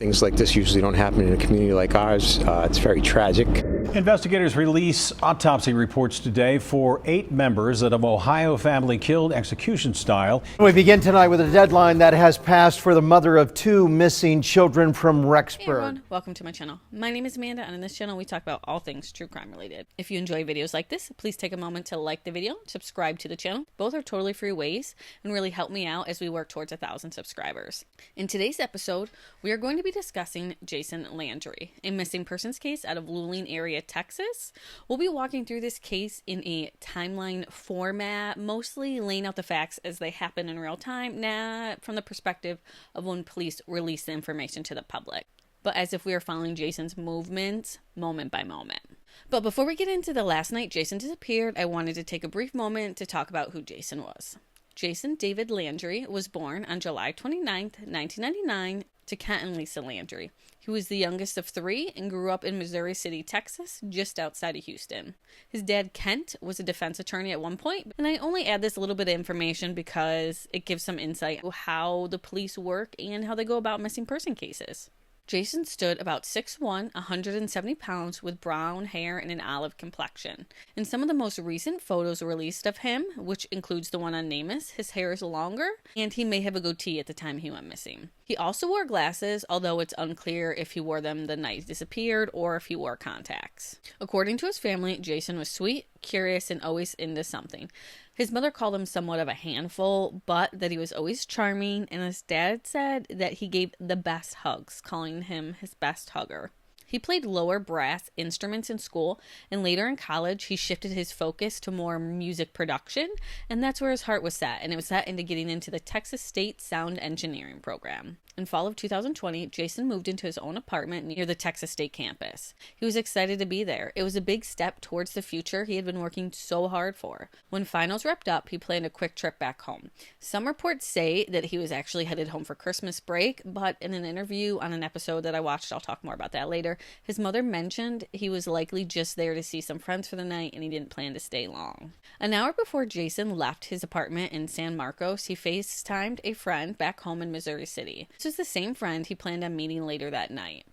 Things like this usually don't happen in a community like ours. It's very tragic. Investigators release autopsy reports today for 8 members of an Ohio family killed execution style. We begin tonight with a deadline that has passed for the mother of 2 missing children from Rexburg. Hey everyone, welcome to my channel. My name is Amanda, and in this channel we talk about all things true crime related. If you enjoy videos like this, please take a moment to like the video, subscribe to the channel. Both are totally free ways and really help me out as we work towards 1,000 subscribers. In today's episode, we are going to be discussing Jason Landry, a missing persons case out of Luling area, Texas. We'll be walking through this case in a timeline format, mostly laying out the facts as they happen in real time, not from the perspective of when police release the information to the public, but as if we are following Jason's movements moment by moment. But before we get into the last night Jason disappeared, I wanted to take a brief moment to talk about who Jason was. Jason David Landry was born on July 29th, 1999 to Kent and Lisa Landry. He was the youngest of 3 and grew up in Missouri City, Texas, just outside of Houston. His dad, Kent, was a defense attorney at one point, and I only add this little bit of information because it gives some insight to how the police work and how they go about missing person cases. Jason stood about 6'1", 170 pounds, with brown hair and an olive complexion. In some of the most recent photos released of him, which includes the one on NamUs, his hair is longer, and he may have a goatee at the time he went missing. He also wore glasses, although it's unclear if he wore them the night he disappeared or if he wore contacts. According to his family, Jason was sweet, curious, and always into something. His mother called him somewhat of a handful, but that he was always charming, and his dad said that he gave the best hugs, calling him his best hugger. He played lower brass instruments in school, and later in college he shifted his focus to more music production, and that's where his heart was set, and it was set into getting into the Texas State Sound Engineering program. In fall of 2020, Jason moved into his own apartment near the Texas State campus. He was excited to be there. It was a big step towards the future he had been working so hard for. When finals wrapped up, he planned a quick trip back home. Some reports say that he was actually headed home for Christmas break, but in an interview on an episode that I watched, I'll talk more about that later, his mother mentioned he was likely just there to see some friends for the night and he didn't plan to stay long. An hour before Jason left his apartment in San Marcos, he FaceTimed a friend back home in Missouri City. This was the same friend he planned on meeting later that night.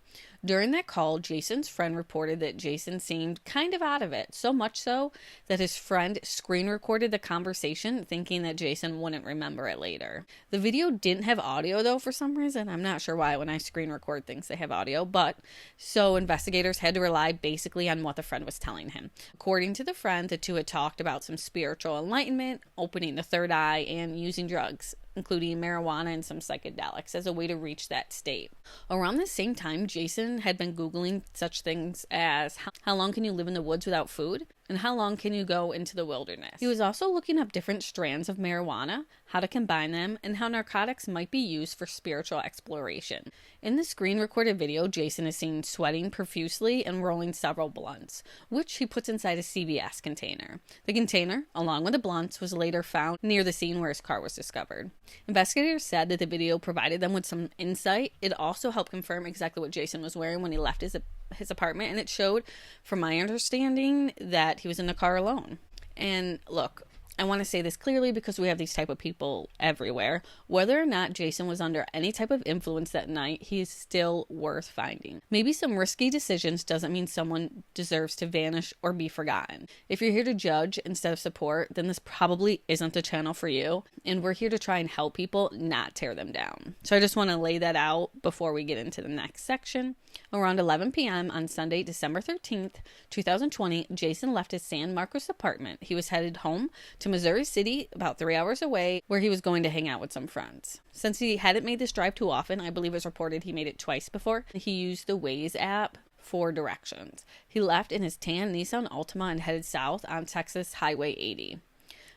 During that call, Jason's friend reported that Jason seemed kind of out of it, so much so that his friend screen recorded the conversation, thinking that Jason wouldn't remember it later. The video didn't have audio, though, for some reason. I'm not sure why when I screen record things they have audio, but so investigators had to rely basically on what the friend was telling him. According to the friend, the two had talked about some spiritual enlightenment, opening the third eye, and using drugs, including marijuana and some psychedelics, as a way to reach that state. Around the same time, Jason had been Googling such things as how long can you live in the woods without food, and how long can you go into the wilderness. He was also looking up different strands of marijuana, how to combine them, and how narcotics might be used for spiritual exploration. In the screen recorded video, Jason is seen sweating profusely and rolling several blunts, which he puts inside a CVS container. The container, along with the blunts, was later found near the scene where his car was discovered. Investigators said that the video provided them with some insight. It also helped confirm exactly what Jason was wearing when he left his apartment, and it showed, from my understanding, that he was in the car alone. And look, I want to say this clearly because we have these type of people everywhere. Whether or not Jason was under any type of influence that night, he is still worth finding. Maybe some risky decisions doesn't mean someone deserves to vanish or be forgotten. If you're here to judge instead of support, then this probably isn't the channel for you. And we're here to try and help people, not tear them down. So I just want to lay that out before we get into the next section. Around 11 p.m. on Sunday, December 13th, 2020, Jason left his San Marcos apartment. He was headed home to Missouri City, about 3 hours away, where he was going to hang out with some friends. Since he hadn't made this drive too often, I believe it was reported he made it twice before, he used the Waze app for directions. He left in his tan Nissan Altima and headed south on Texas Highway 80.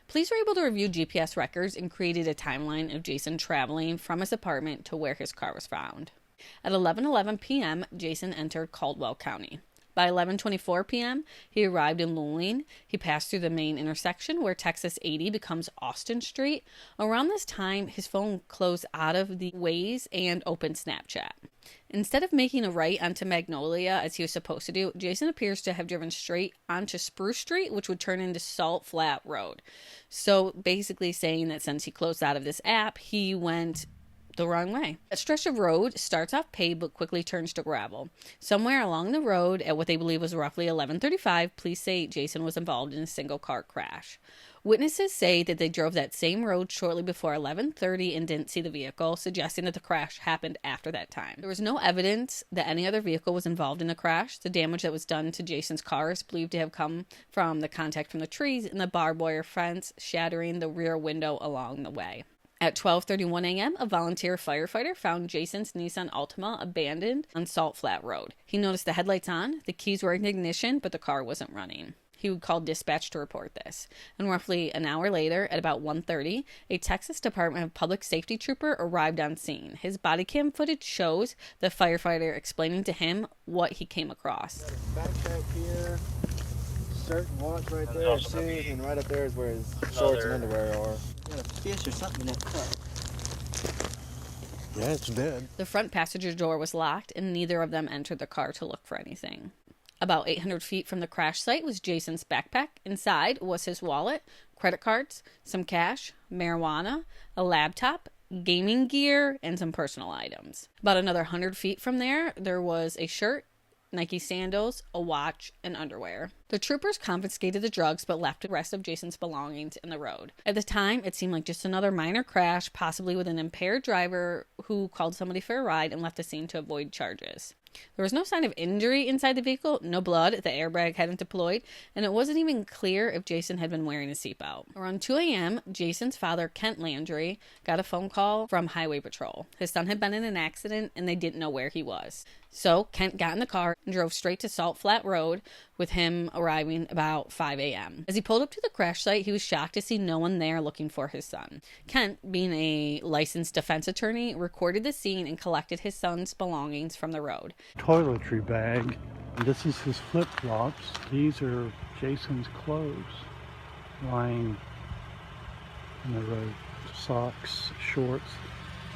Police were able to review GPS records and created a timeline of Jason traveling from his apartment to where his car was found. At 11:11 p.m., Jason entered Caldwell County. By 11:24 p.m., he arrived in Luling. He passed through the main intersection where Texas 80 becomes Austin Street. Around this time, his phone closed out of the Waze and opened Snapchat. Instead of making a right onto Magnolia as he was supposed to do, Jason appears to have driven straight onto Spruce Street, which would turn into Salt Flat Road. So basically saying that since he closed out of this app, he went the wrong way. A stretch of road starts off paved but quickly turns to gravel. Somewhere along the road at what they believe was roughly 11:35, police say Jason was involved in a single car crash. Witnesses say that they drove that same road shortly before 11:30 and didn't see the vehicle, suggesting that the crash happened after that time. There was no evidence that any other vehicle was involved in the crash. The damage that was done to Jason's car is believed to have come from the contact from the trees and the barbed wire fence shattering the rear window along the way. At 12:31 a.m., a volunteer firefighter found Jason's Nissan Altima abandoned on Salt Flat Road. He noticed the headlights on, the keys were in ignition, but the car wasn't running. He would call dispatch to report this. And roughly an hour later, at about 1:30, a Texas Department of Public Safety trooper arrived on scene. His body cam footage shows the firefighter explaining to him what he came across. Backpack here, shirt and watch right there, shoes, and right up there is where his shorts and underwear are. Got a fish or something in that cup. Yeah, it's dead. The front passenger door was locked, and neither of them entered the car to look for anything. About 800 feet from the crash site was Jason's backpack. Inside was his wallet, credit cards, some cash, marijuana, a laptop, gaming gear, and some personal items. About another 100 feet from there was a shirt, Nike sandals, a watch, and underwear. The troopers confiscated the drugs but left the rest of Jason's belongings in the road. At the time, it seemed like just another minor crash, possibly with an impaired driver who called somebody for a ride and left the scene to avoid charges. There was no sign of injury inside the vehicle, no blood, the airbag hadn't deployed, and it wasn't even clear if Jason had been wearing a seatbelt. Around 2 a.m., Jason's father, Kent Landry, got a phone call from Highway Patrol. His son had been in an accident and they didn't know where he was. So Kent got in the car and drove straight to Salt Flat Road, with him arriving about 5 a.m. As he pulled up to the crash site, he was shocked to see no one there looking for his son. Kent, being a licensed defense attorney, recorded the scene and collected his son's belongings from the road. Toiletry bag. This is his flip-flops. These are Jason's clothes lying in the road. Socks, shorts,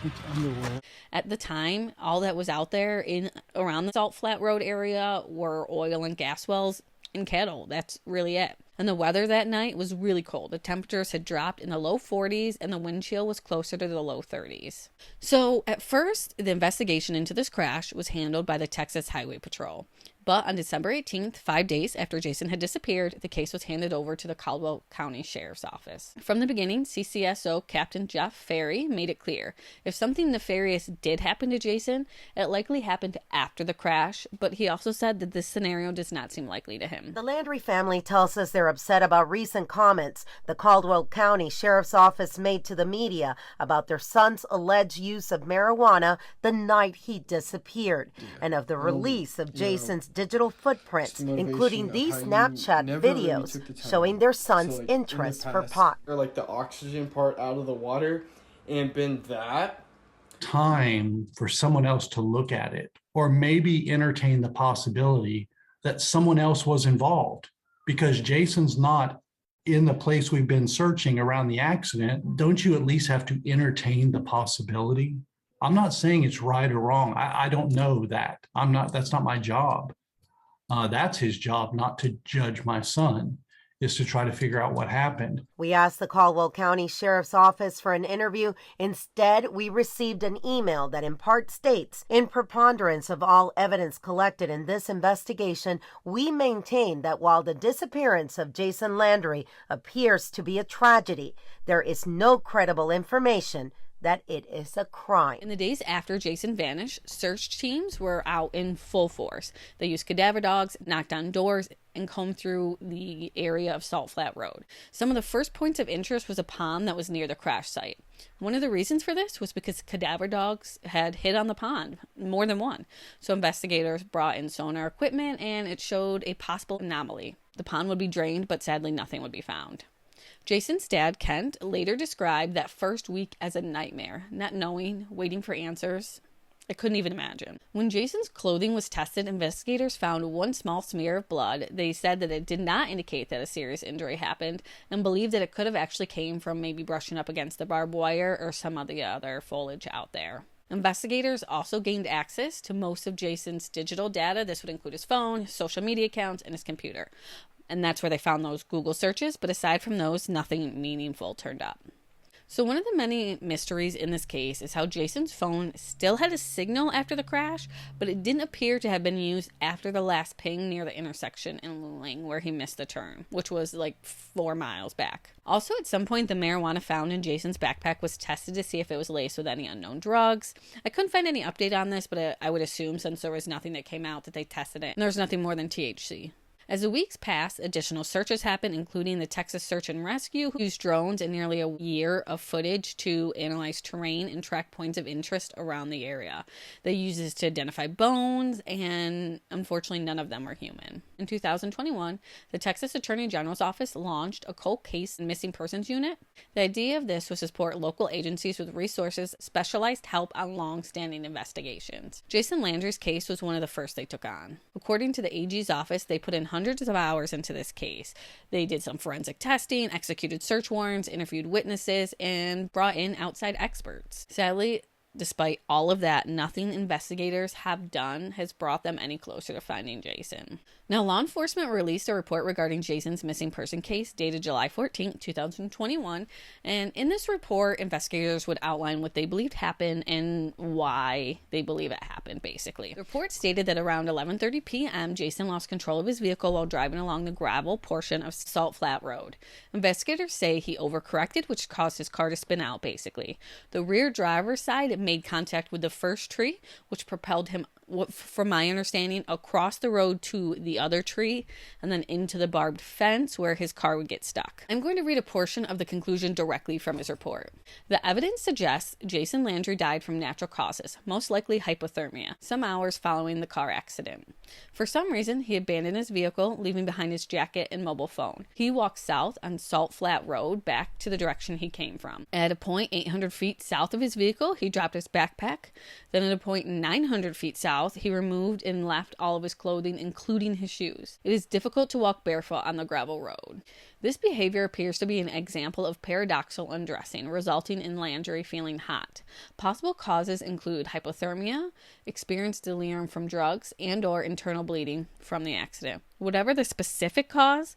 it's underwear. At the time, all that was out there in around the Salt Flat Road area were oil and gas wells and cattle. That's really it. And the weather that night was really cold. The temperatures had dropped in the low 40s and the wind chill was closer to the low 30s. So at first, the investigation into this crash was handled by the Texas Highway Patrol. But on December 18th, 5 days after Jason had disappeared, the case was handed over to the Caldwell County Sheriff's Office. From the beginning, CCSO Captain Jeff Ferry made it clear, if something nefarious did happen to Jason, it likely happened after the crash, but he also said that this scenario does not seem likely to him. The Landry family tells us they're upset about recent comments the Caldwell County Sheriff's Office made to the media about their son's alleged use of marijuana the night he disappeared, and of the release of Jason's digital footprints, including these Snapchat videos showing their son's interest for pot. Or like the oxygen part out of the water and been that. Time for someone else to look at it, or maybe entertain the possibility that someone else was involved, because Jason's not in the place we've been searching around the accident. Don't you at least have to entertain the possibility? I'm not saying it's right or wrong. I don't know that. That's not my job. That's his job, not to judge my son, is to try to figure out what happened. We asked the Caldwell County Sheriff's Office for an interview. Instead, we received an email that in part states, in preponderance of all evidence collected in this investigation, we maintain that while the disappearance of Jason Landry appears to be a tragedy, there is no credible information that it is a crime. In the days after Jason vanished, search teams were out in full force. They used cadaver dogs, knocked on doors, and combed through the area of Salt Flat Road. Some of the first points of interest was a pond that was near the crash site. One of the reasons for this was because cadaver dogs had hit on the pond, more than one. So investigators brought in sonar equipment and it showed a possible anomaly. The pond would be drained, but sadly nothing would be found. Jason's dad, Kent, later described that first week as a nightmare, not knowing, waiting for answers. I couldn't even imagine. When Jason's clothing was tested, investigators found one small smear of blood. They said that it did not indicate that a serious injury happened and believed that it could have actually came from maybe brushing up against the barbed wire or some of the other foliage out there. Investigators also gained access to most of Jason's digital data. This would include his phone, his social media accounts, and his computer. And that's where they found those Google searches, but aside from those, nothing meaningful turned up. So one of the many mysteries in this case is how Jason's phone still had a signal after the crash, but it didn't appear to have been used after the last ping near the intersection in Luling where he missed the turn, which was like 4 miles back. Also, at some point, the marijuana found in Jason's backpack was tested to see if it was laced with any unknown drugs. I couldn't find any update on this, but I would assume since there was nothing that came out that they tested it, and there was nothing more than THC. As the weeks passed, additional searches happened, including the Texas Search and Rescue, who used drones and nearly a year of footage to analyze terrain and track points of interest around the area. They used this to identify bones, and unfortunately, none of them were human. In 2021, the Texas Attorney General's Office launched a cold case and missing persons unit. The idea of this was to support local agencies with resources, specialized help on long-standing investigations. Jason Landry's case was one of the first they took on. According to the AG's office, they put in hundreds of hours into this case. They did some forensic testing, executed search warrants, interviewed witnesses, and brought in outside experts. Sadly, despite all of that, nothing investigators have done has brought them any closer to finding Jason. Now, law enforcement released a report regarding Jason's missing person case dated July 14, 2021, and in this report, investigators would outline what they believed happened and why they believe it happened, basically. The report stated that around 11:30 p.m., Jason lost control of his vehicle while driving along the gravel portion of Salt Flat Road. Investigators say he overcorrected, which caused his car to spin out, basically. The rear driver's side made contact with the first tree, which propelled him, from my understanding, across the road to the other tree and then into the barbed fence where his car would get stuck. I'm going to read a portion of the conclusion directly from his report. The evidence suggests Jason Landry died from natural causes, most likely hypothermia, some hours following the car accident. For some reason, he abandoned his vehicle, leaving behind his jacket and mobile phone. He walked south on Salt Flat Road back to the direction he came from. At a point 800 feet south of his vehicle, he dropped his backpack. Then at a point 900 feet south, he removed and left all of his clothing, including his shoes. It is difficult to walk barefoot on the gravel road. This behavior appears to be an example of paradoxical undressing, resulting in Landry feeling hot. Possible causes include hypothermia, experienced delirium from drugs, and/or internal bleeding from the accident. Whatever the specific cause,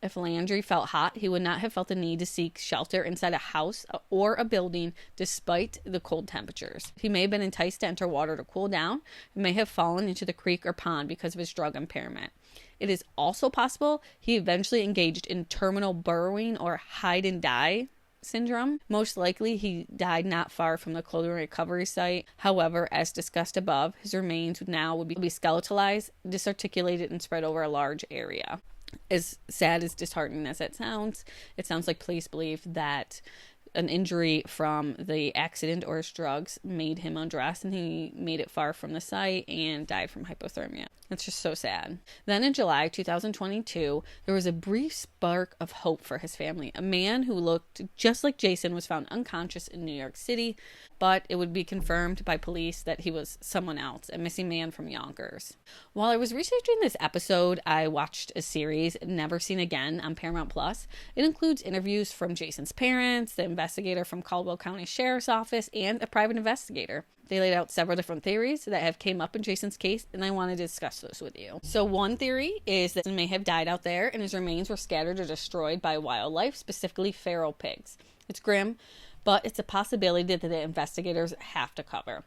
if Landry felt hot, he would not have felt the need to seek shelter inside a house or a building despite the cold temperatures. He may have been enticed to enter water to cool down and may have fallen into the creek or pond because of his drug impairment. It is also possible he eventually engaged in terminal burrowing or hide and die syndrome. Most likely, he died not far from the clothing recovery site. However, as discussed above, his remains would be skeletalized, disarticulated, and spread over a large area. As sad as disheartening as it sounds like police believe that an injury from the accident or his drugs made him undress, and he made it far from the site and died from hypothermia. It's just so sad. Then in July 2022, there was a brief spark of hope for his family. A man who looked just like Jason was found unconscious in New York City, but it would be confirmed by police that he was someone else, a missing man from Yonkers. While I was researching this episode, I watched a series, Never Seen Again, on Paramount Plus. It includes interviews from Jason's parents, the investigator from Caldwell County Sheriff's Office, and a private investigator. They laid out several different theories that have came up in Jason's case, and I want to discuss those with you. So one theory is that he may have died out there and his remains were scattered or destroyed by wildlife, specifically feral pigs. It's grim, but it's a possibility that the investigators have to cover.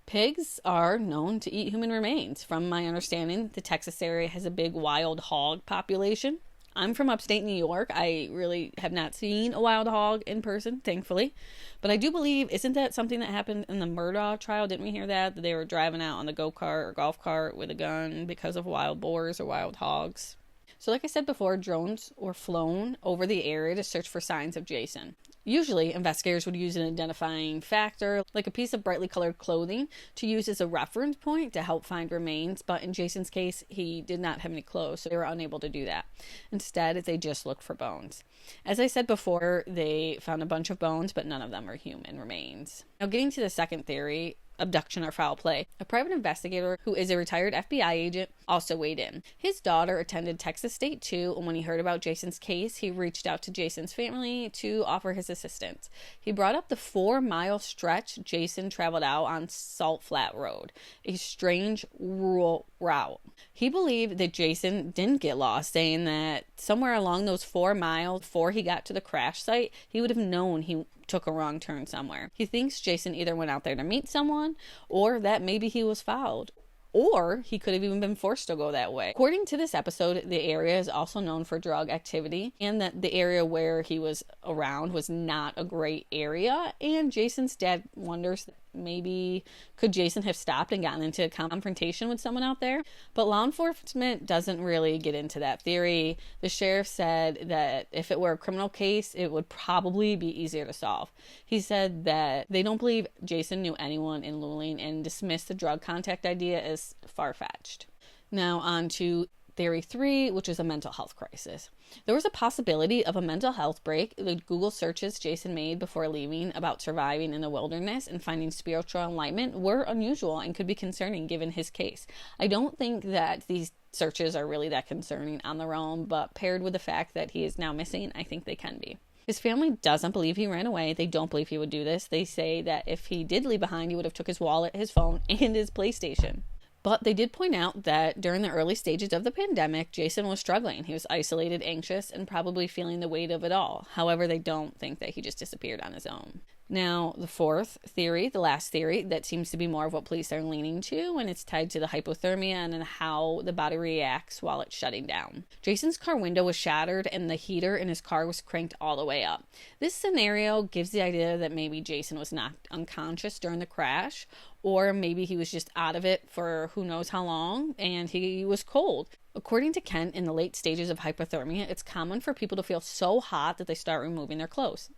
Pigs are known to eat human remains. From my understanding, the Texas area has a big wild hog population. I'm from upstate New York. I really have not seen a wild hog in person, thankfully. But I do believe, isn't that something that happened in the Murdaugh trial? Didn't we hear that? That they were driving out on the go-kart or golf cart with a gun because of wild boars or wild hogs. So like I said before, drones were flown over the area to search for signs of Jason. Usually, investigators would use an identifying factor, like a piece of brightly colored clothing, to use as a reference point to help find remains, but in Jason's case, he did not have any clothes, so they were unable to do that. Instead, they just looked for bones. As I said before, they found a bunch of bones, but none of them are human remains. Now, getting to the second theory, abduction or foul play. A private investigator who is a retired FBI agent also weighed in. His daughter attended Texas State too, and when he heard about Jason's case, he reached out to Jason's family to offer his assistance. He brought up the 4-mile stretch Jason traveled out on Salt Flat Road, a strange rural route. He believed that Jason didn't get lost, saying that somewhere along those 4 miles before he got to the crash site, he would have known he took a wrong turn somewhere. He thinks Jason either went out there to meet someone, or that maybe he was fouled, or he could have even been forced to go that way. According to this episode, the area is also known for drug activity, and that the area where he was around was not a great area. And Jason's dad wonders, maybe could Jason have stopped and gotten into a confrontation with someone out there? But law enforcement doesn't really get into that theory. The sheriff said that if it were a criminal case, it would probably be easier to solve. He said that they don't believe Jason knew anyone in Luling and dismissed the drug contact idea as far-fetched. Now on to Theory 3, which is a mental health crisis. There was a possibility of a mental health break. The Google searches Jason made before leaving about surviving in the wilderness and finding spiritual enlightenment were unusual and could be concerning given his case. I don't think that these searches are really that concerning on their own, but paired with the fact that he is now missing, I think they can be. His family doesn't believe he ran away. They don't believe he would do this. They say that if he did leave behind, he would have took his wallet, his phone, and his PlayStation. But they did point out that during the early stages of the pandemic, Jason was struggling. He was isolated, anxious, and probably feeling the weight of it all. However, they don't think that he just disappeared on his own. Now, the fourth theory, the last theory, that seems to be more of what police are leaning to, and it's tied to the hypothermia and how the body reacts while it's shutting down. Jason's car window was shattered and the heater in his car was cranked all the way up. This scenario gives the idea that maybe Jason was knocked unconscious during the crash, or maybe he was just out of it for who knows how long and he was cold. According to Kent, in the late stages of hypothermia, it's common for people to feel so hot that they start removing their clothes.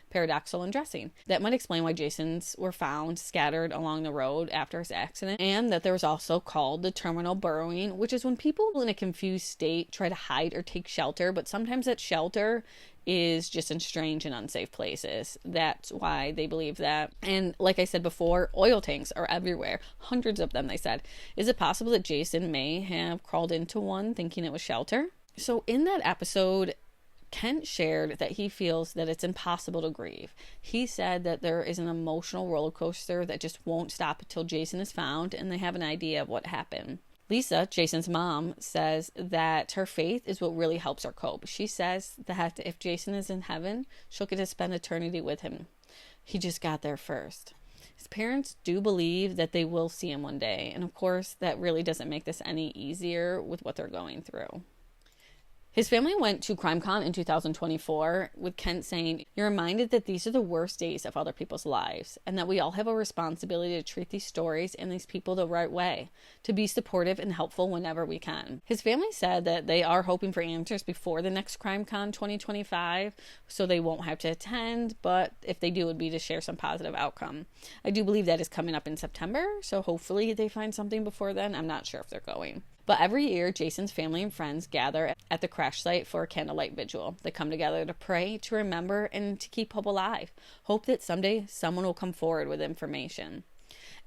Paradoxical undressing. That might explain why Jason's were found scattered along the road after his accident, and that there was also called the terminal burrowing, which is when people in a confused state try to hide or take shelter, but sometimes that shelter is just in strange and unsafe places. That's why they believe that. And like I said before, oil tanks are everywhere. Hundreds of them, they said. Is it possible that Jason may have crawled into one thinking it was shelter? So in that episode, Kent shared that he feels that it's impossible to grieve. He said that there is an emotional roller coaster that just won't stop until Jason is found and they have an idea of what happened. Lisa, Jason's mom, says that her faith is what really helps her cope. She says that if Jason is in heaven, she'll get to spend eternity with him. He just got there first. His parents do believe that they will see him one day, and of course that really doesn't make this any easier with what they're going through. His family went to CrimeCon in 2024 with Kent saying, "You're reminded that these are the worst days of other people's lives and that we all have a responsibility to treat these stories and these people the right way, to be supportive and helpful whenever we can." His family said that they are hoping for answers before the next CrimeCon 2025, so they won't have to attend, but if they do, it would be to share some positive outcome. I do believe that is coming up in September, so hopefully they find something before then. I'm not sure if they're going. But every year, Jason's family and friends gather at the crash site for a candlelight vigil. They come together to pray, to remember, and to keep hope alive. Hope that someday someone will come forward with information.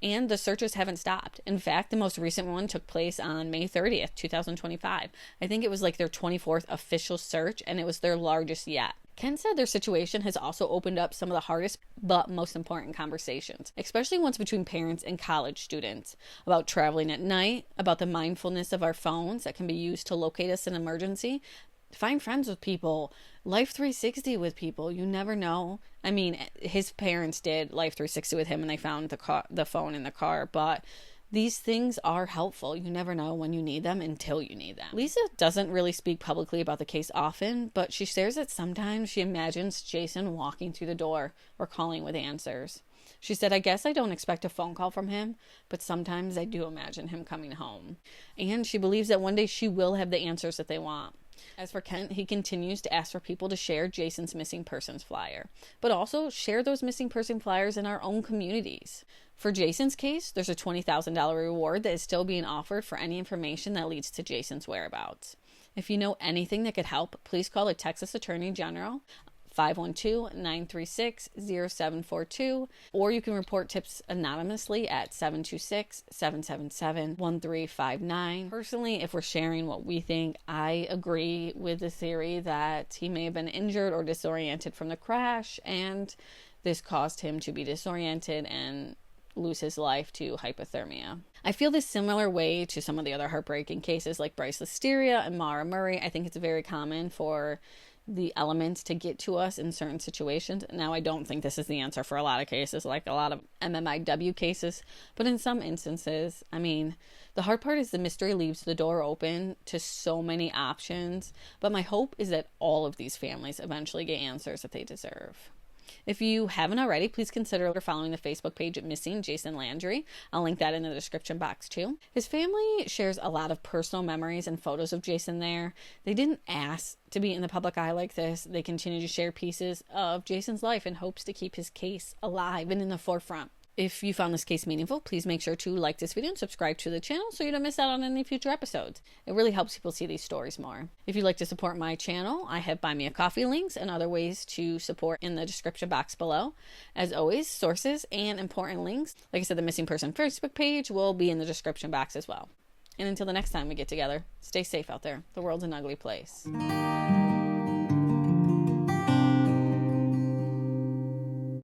And the searches haven't stopped. In fact, the most recent one took place on May 30th, 2025. I think it was like their 24th official search, and it was their largest yet. Ken said their situation has also opened up some of the hardest but most important conversations, especially ones between parents and college students, about traveling at night, about the mindfulness of our phones that can be used to locate us in emergency, find friends with people, Life 360 with people. You never know. I mean, his parents did Life 360 with him and they found the phone in the car, but these things are helpful. You never know when you need them until you need them. Lisa doesn't really speak publicly about the case often, but she shares that sometimes she imagines Jason walking through the door or calling with answers. She said, "I guess I don't expect a phone call from him, but sometimes I do imagine him coming home." And she believes that one day she will have the answers that they want. As for Kent, he continues to ask for people to share Jason's missing persons flyer, but also share those missing person flyers in our own communities. For Jason's case, there's a $20,000 reward that is still being offered for any information that leads to Jason's whereabouts. If you know anything that could help, please call the Texas Attorney General, 512-936-0742, or you can report tips anonymously at 726-777-1359. Personally, if we're sharing what we think, I agree with the theory that he may have been injured or disoriented from the crash, and this caused him to be disoriented and lose his life to hypothermia. I feel this similar way to some of the other heartbreaking cases like Bryce Listeria and Mara Murray. I think it's very common for the elements to get to us in certain situations. Now, I don't think this is the answer for a lot of cases, like a lot of MMIW cases, but in some instances, I mean, the hard part is the mystery leaves the door open to so many options, but my hope is that all of these families eventually get answers that they deserve. If you haven't already, please consider following the Facebook page at Missing Jason Landry. I'll link that in the description box too. His family shares a lot of personal memories and photos of Jason there. They didn't ask to be in the public eye like this. They continue to share pieces of Jason's life in hopes to keep his case alive and in the forefront. If you found this case meaningful, please make sure to like this video and subscribe to the channel so you don't miss out on any future episodes. It really helps people see these stories more. If you'd like to support my channel, I have Buy Me a Coffee links and other ways to support in the description box below. As always, sources and important links, like I said, the Missing Person Facebook page will be in the description box as well. And until the next time we get together, stay safe out there. The world's an ugly place.